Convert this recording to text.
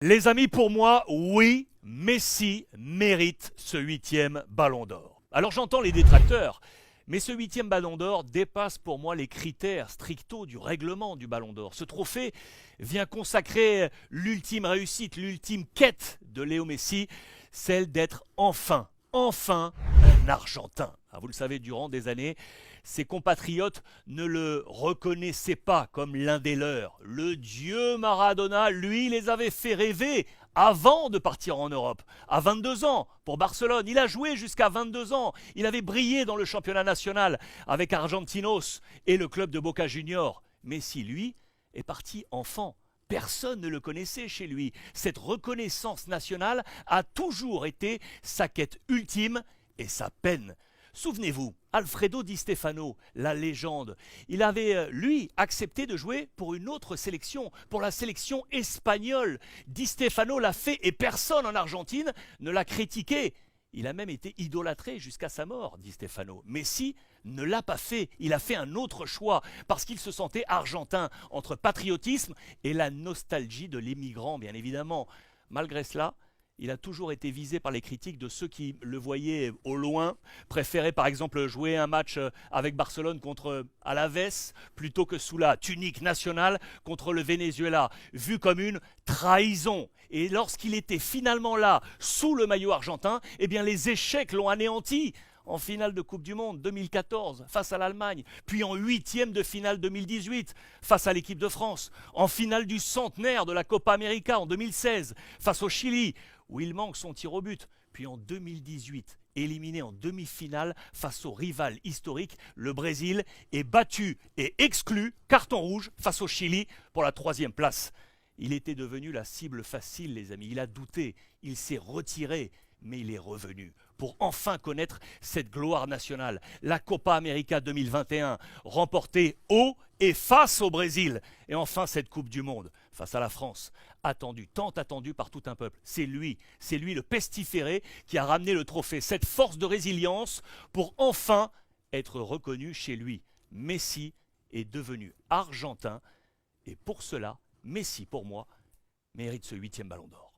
Les amis, pour moi, oui, Messi mérite ce 8e ballon d'or. Alors j'entends les détracteurs, mais ce 8e ballon d'or dépasse pour moi les critères stricto du règlement du ballon d'or. Ce trophée vient consacrer l'ultime réussite, l'ultime quête de Léo Messi, celle d'être enfin un Argentin. Vous le savez, durant des années, ses compatriotes ne le reconnaissaient pas comme l'un des leurs. Le dieu Maradona, lui, les avait fait rêver avant de partir en Europe. À 22 ans, pour Barcelone, il a joué jusqu'à 22 ans. Il avait brillé dans le championnat national avec Argentinos et le club de Boca Juniors. Messi, lui, est parti enfant. Personne ne le connaissait chez lui. Cette reconnaissance nationale a toujours été sa quête ultime et sa peine. Souvenez-vous, Alfredo Di Stefano, la légende, il avait, lui, accepté de jouer pour une autre sélection, pour la sélection espagnole. Di Stefano l'a fait et personne en Argentine ne l'a critiqué. Il a même été idolâtré jusqu'à sa mort, Di Stefano. Messi ne l'a pas fait, il a fait un autre choix, parce qu'il se sentait argentin, entre patriotisme et la nostalgie de l'émigrant, bien évidemment. Malgré cela, il a toujours été visé par les critiques de ceux qui le voyaient au loin, préféraient par exemple jouer un match avec Barcelone contre Alaves plutôt que sous la tunique nationale contre le Venezuela, vu comme une trahison. Et lorsqu'il était finalement là, sous le maillot argentin, eh bien les échecs l'ont anéanti. En finale de Coupe du Monde 2014 face à l'Allemagne, puis en 8e de finale 2018 face à l'équipe de France, en finale du centenaire de la Copa América en 2016 face au Chili, où il manque son tir au but, puis en 2018, éliminé en demi-finale face au rival historique, le Brésil, est battu et exclu, carton rouge, face au Chili pour la 3e place. Il était devenu la cible facile, les amis, il a douté, il s'est retiré, mais il est revenu pour enfin connaître cette gloire nationale. La Copa América 2021, remportée haut et face au Brésil. Et enfin cette Coupe du Monde, face à la France, attendue, tant attendue par tout un peuple. C'est lui le pestiféré qui a ramené le trophée, cette force de résilience pour enfin être reconnu chez lui. Messi est devenu argentin et pour cela, Messi, pour moi, mérite ce 8e ballon d'or.